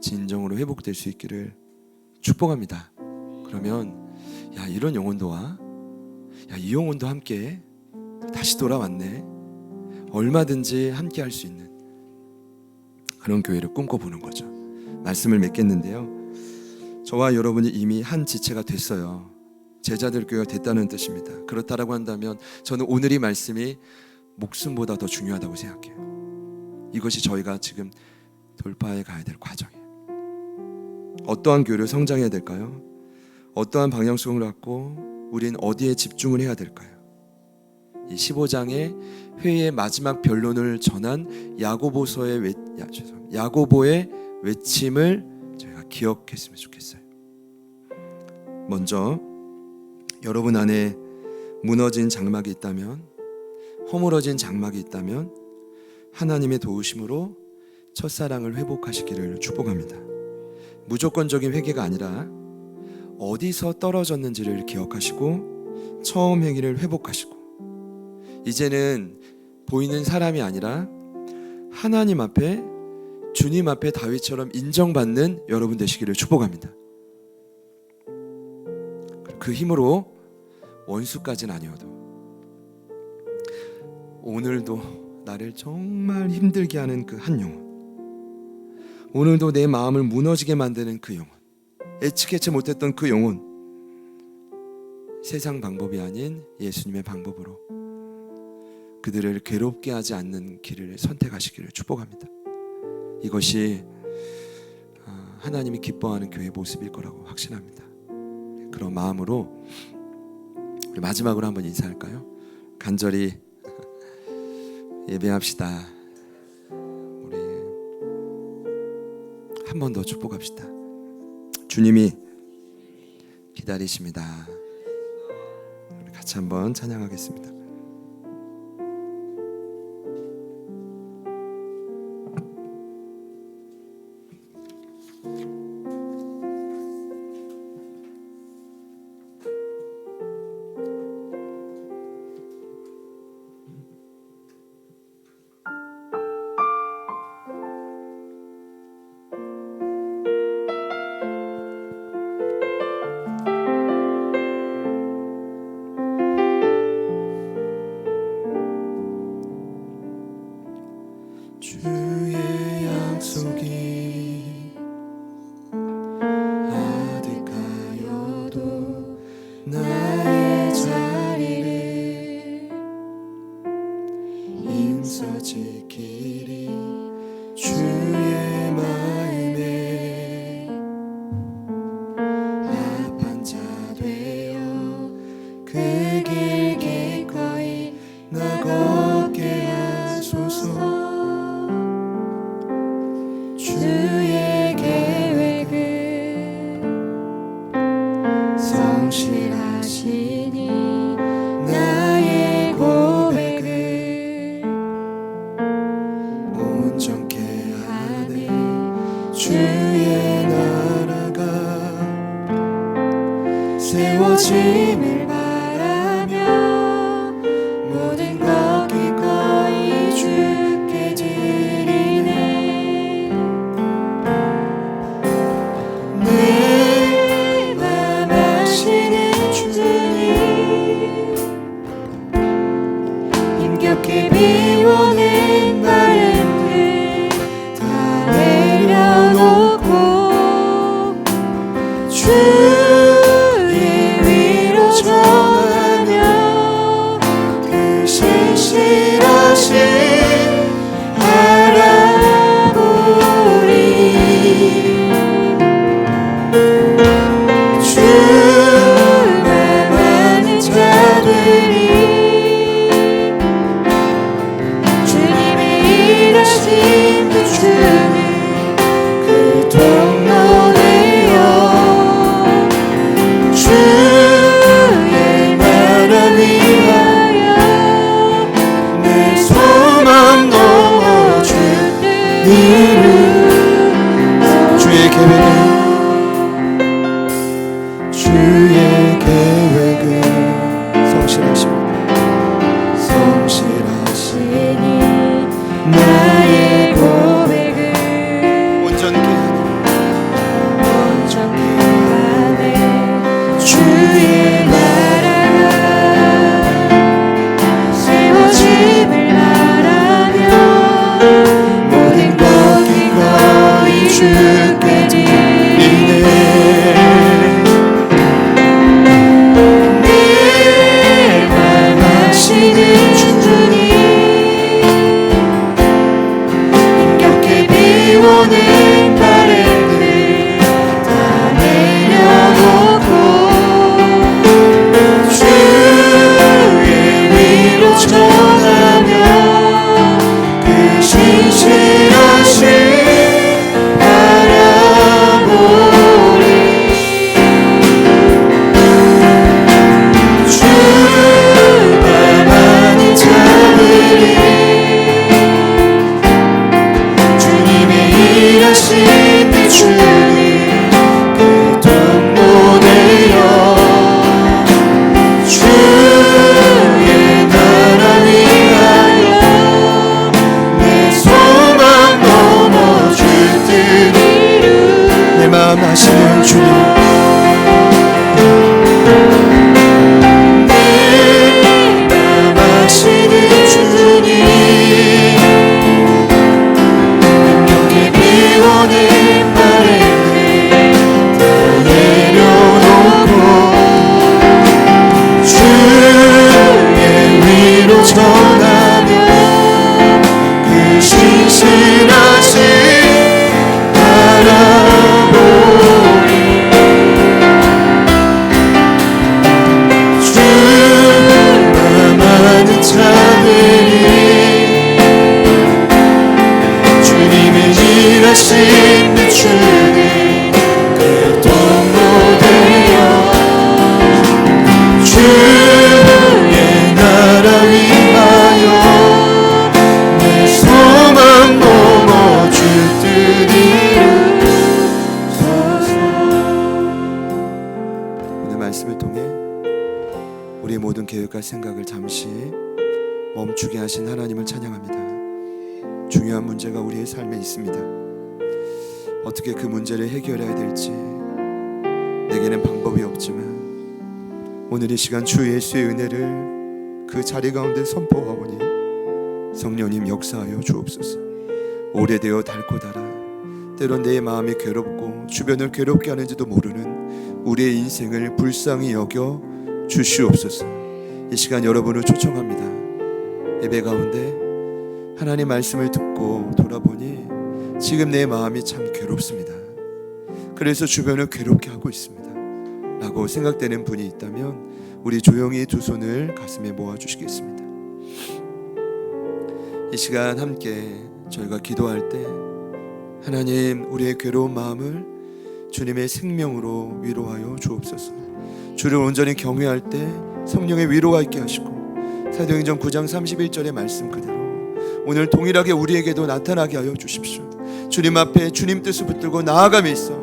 진정으로 회복될 수 있기를 축복합니다. 그러면 야, 이런 영혼도 와, 야, 이 영혼도 함께 다시 돌아왔네, 얼마든지 함께 할 수 있는 그런 교회를 꿈꿔보는 거죠. 말씀을 맺겠는데요, 저와 여러분이 이미 한 지체가 됐어요. 제자들 교회가 됐다는 뜻입니다. 그렇다라고 한다면 저는 오늘 이 말씀이 목숨보다 더 중요하다고 생각해요. 이것이 저희가 지금 돌파해 가야 될 과정이에요. 어떠한 교회를 성장해야 될까요? 어떠한 방향성을 갖고 우린 어디에 집중을 해야 될까요? 이 15장의 회의의 마지막 변론을 전한 야고보의 외침을 저희가 기억했으면 좋겠어요. 먼저 여러분 안에 무너진 장막이 있다면, 허물어진 장막이 있다면 하나님의 도우심으로 첫사랑을 회복하시기를 축복합니다. 무조건적인 회개가 아니라 어디서 떨어졌는지를 기억하시고 처음 행위를 회복하시고 이제는 보이는 사람이 아니라 하나님 앞에, 주님 앞에 다윗처럼 인정받는 여러분 되시기를 축복합니다. 그 힘으로 원수까지는 아니어도 오늘도 나를 정말 힘들게 하는 그 한 영혼, 오늘도 내 마음을 무너지게 만드는 그 영혼, 예측하지 못했던 그 영혼, 세상 방법이 아닌 예수님의 방법으로 그들을 괴롭게 하지 않는 길을 선택하시기를 축복합니다. 이것이 하나님이 기뻐하는 교회의 모습일 거라고 확신합니다. 그런 마음으로 우리 마지막으로 한번 인사할까요? 간절히 예배합시다. 우리 한 번 더 축복합시다. 주님이 기다리십니다. 우리 같이 한번 찬양하겠습니다. 주의 약속이 아득하여도 나의 자리를 힘써 지키리. 주의 마음에 합한 자 되어 그 길 기꺼이 나 걷게 하소서. 주의 계획은 성실하시니 나의 고백을 온전케 하네. 주의 나라가 세워짐을 바라며 모든 것 기꺼이 주께 드리네. 내 맘 아시는 주님, 힘겹게 비워낸 바람들 다 내려놓고 주의 주의 계획은 성실하십니다. 성실하시니 나의 고백을 온전케 하네. 주의 나라가 세워짐을 바라며 모든 것이 거의 주께 드리네. 늘 만나시는 주님, 힘겹게 비오는 바람들 다 내려놓고 주의 위로 전하며 그 신실하신 바라보리. 주가 많은 자들이 주님의 일하신 그 주님 그 동무되어 주의 나라 위하여 내 소망 넘어줄 듯 내 마음 아시는 주님, 내 마음 아시는 주님, 힘겹게 비오는 바람들 다 내려놓고 주의 위로 전하며 그 신실하신 바라보리. 주가 많은 자들이 주님의 일하신 그 주님 그 동무되어 주의 나라 위하여 내 소망 넘어줄 듯 이루소서. 오늘 말씀을 통해 우리의 모든 계획과 생각을 잠시 멈추게 하신 하나님을 찬양합니다. 중요한 문제가 우리의 삶에 있습니다. 어떻게 그 문제를 해결해야 될지 내게는 방법이 없지만 오늘 이 시간 주 예수의 은혜를 그 자리 가운데 선포하오니 성령님 역사하여 주옵소서. 오래되어 닳고 닳아 때론 내 마음이 괴롭고 주변을 괴롭게 하는지도 모르는 우리의 인생을 불쌍히 여겨 주시옵소서. 이 시간 여러분을 초청합니다. 예배 가운데 하나님 말씀을 듣고 돌아보니 지금 내 마음이 참 괴롭습니다. 그래서 주변을 괴롭게 하고 있습니다 라고 생각되는 분이 있다면 우리 조용히 두 손을 가슴에 모아주시겠습니다. 이 시간 함께 저희가 기도할 때 하나님 우리의 괴로운 마음을 주님의 생명으로 위로하여 주옵소서. 주를 온전히 경외할 때 성령의 위로가 있게 하시고 사도행전 9장 31절의 말씀 그대로 오늘 동일하게 우리에게도 나타나게 하여 주십시오. 주님 앞에 주님 뜻을 붙들고 나아감에 있어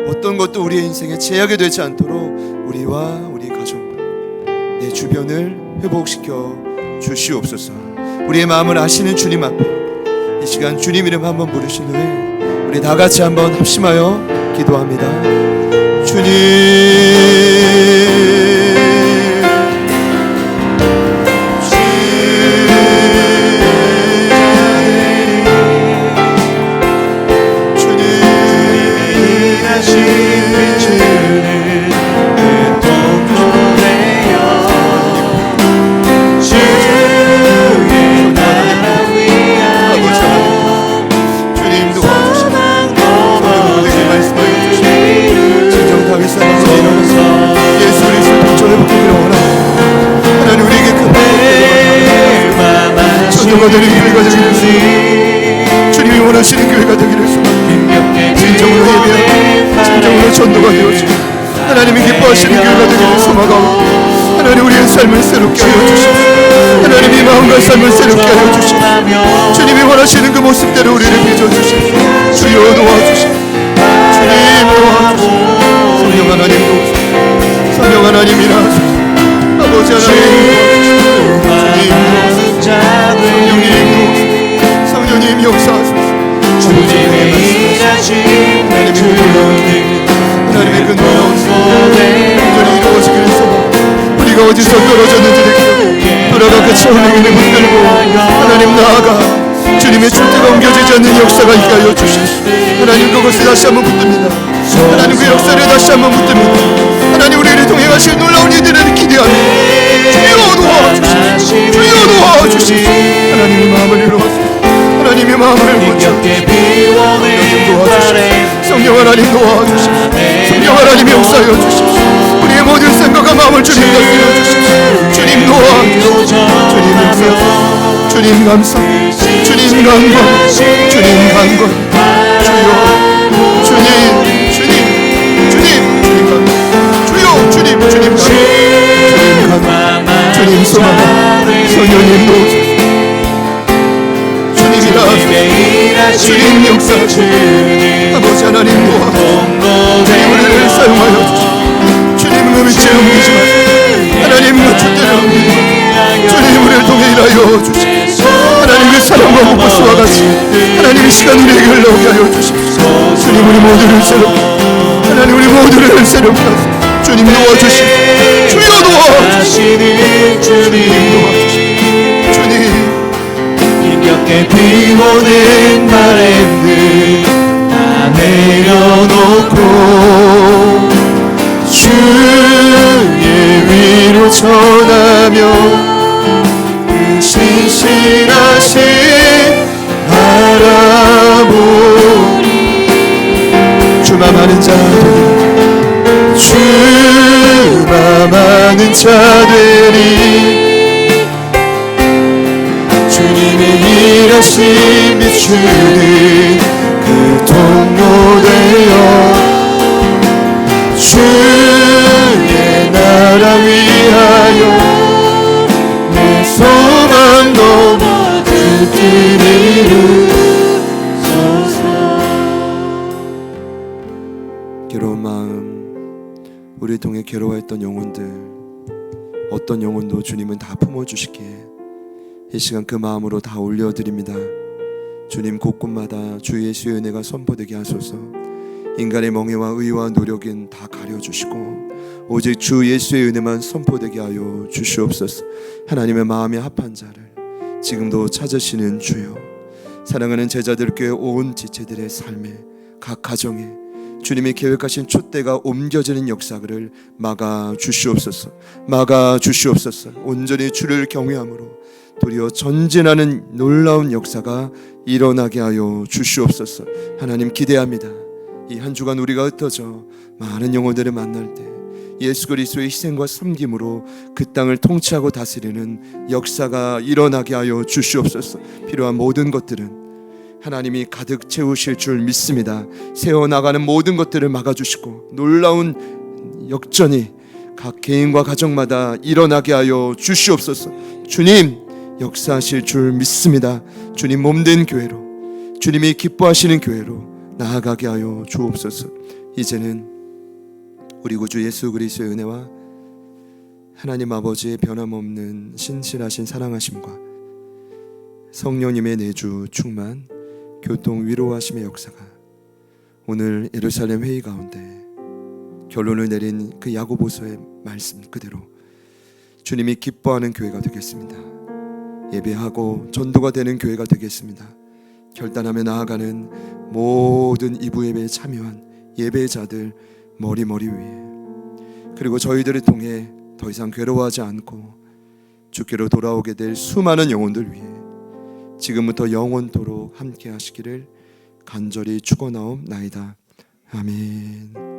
어떤 것도 우리의 인생에 제약이 되지 않도록 우리와 우리 가정과 내 주변을 회복시켜 주시옵소서. 우리의 마음을 아시는 주님 앞에 이 시간 주님 이름 한번 부르신 후에 우리 다 같이 한번 합심하여 기도합니다. 주님 되는 교회가 되기를 주님이 원하시는 교회가 되기를 소망합니다. 진정으로 예배하고 진정으로 전도가 되어지고 하나님이 기뻐하시는 교회가 되기를 소망하고 하나님 우리의 삶을 새롭게 하여 주시옵소서. 하나님이 마음과 삶을 새롭게 하여 주시고 주님이 원하시는 그 모습대로 우리를 빚어주시고 주여 도와주시고 주님 도와주시고 성령 하나님 도와주시고 성령 하나님이라 아버지 하나님 도와주시고 성령님 역사하소서 하나님의 그 놀라운 온전히 이루어지기를 소망 우리가 어디서 떨어졌는지 돌아가 그 처음에 그 붙들고 하나님 나아가 주님의 출대가 옮겨지지 않는 역사가 있게 하여 주시옵소서. 하나님 그것을 다시 한번 붙듭니다. 하나님 그 역사를 다시 한번 붙듭니다. 하나님 우리를 통해 가실 놀라운 일들을 기대합니다. 주여 도와주시옵소서. 주여 도와주시옵소서. 하나님의 마음을 이루어주소서. 하나님의 마음을 고쳐 성령 도와주시옵소서. 성령 하나님 도와주시옵소서. 성령 하나님 역사하여 주시옵소서. 우리의 모든 생각과 마음을 주님 다스려 주시옵소서. 주님 도와주시옵소서. 주님 역사 주님 감사 주님 간권 주님 간권 주여 주님 주님 주님 주님 간권 주여 주님 주님 간권 주님 소망 성령님 도우소서. 주님이라 주님 역사 아버지 하나님 도와주시옵소서. 주님 우리를 사용하여 주시옵소서. 주님 그 위치에 옮기지 마시고 하나님 그 주대를 옮기지 마시고 주님 우리를 통해 일하여 주시옵소서. 하나님 그 사랑과 목소리와 같이 하나님 이 시간 우리에게 흘러오게 하여 주시옵소서. 주님 우리 모두를 새롭게 하나님 우리 모두를 새롭게 하소서. 주님 도와주시옵소서. 주여 도와주시옵소서. 주님 도와주시옵소서. 주님 힘겹게 비오는 바람들 다 내려놓고 주의 위로 전하며 그 신실하신 바라보니 주마 많은 자들이 주마 많은 자들이 주님의 일하심 비추는 그 통로 되어 주의 나라 위하여 내 소망 넘어 그 뜻을 이루소서. 괴로운 마음 우리를 통해 괴로워했던 영혼들 어떤 영혼도 주님은 다 품어주시기에 이 시간 그 마음으로 다 올려드립니다. 주님 곳곳마다 주 예수의 은혜가 선포되게 하소서. 인간의 멍에와 의와 노력은 다 가려주시고 오직 주 예수의 은혜만 선포되게 하여 주시옵소서. 하나님의 마음에 합한 자를 지금도 찾으시는 주여, 사랑하는 제자들께 온 지체들의 삶에 각 가정에 주님이 계획하신 촛대가 옮겨지는 역사를 막아 주시옵소서. 막아 주시옵소서. 온전히 주를 경외함으로 도리어 전진하는 놀라운 역사가 일어나게 하여 주시옵소서. 하나님 기대합니다. 이 한 주간 우리가 흩어져 많은 영혼들을 만날 때 예수 그리스도의 희생과 섬김으로 그 땅을 통치하고 다스리는 역사가 일어나게 하여 주시옵소서. 필요한 모든 것들은 하나님이 가득 채우실 줄 믿습니다. 세워나가는 모든 것들을 막아주시고 놀라운 역전이 각 개인과 가정마다 일어나게 하여 주시옵소서. 주님 역사하실 줄 믿습니다. 주님 몸된 교회로 주님이 기뻐하시는 교회로 나아가게 하여 주옵소서. 이제는 우리 구주 예수 그리스도의 은혜와 하나님 아버지의 변함없는 신실하신 사랑하심과 성령님의 내주 충만 교통 위로하심의 역사가 오늘 예루살렘 회의 가운데 결론을 내린 그 야고보서의 말씀 그대로 주님이 기뻐하는 교회가 되겠습니다. 예배하고 전도가 되는 교회가 되겠습니다. 결단하며 나아가는 모든 이부 예배에 참여한 예배자들 머리 위에, 그리고 저희들을 통해 더 이상 괴로워하지 않고 주께로 돌아오게 될 수많은 영혼들 위해 지금부터 영원토록 함께 하시기를 간절히 축원하옵나이다. 아멘.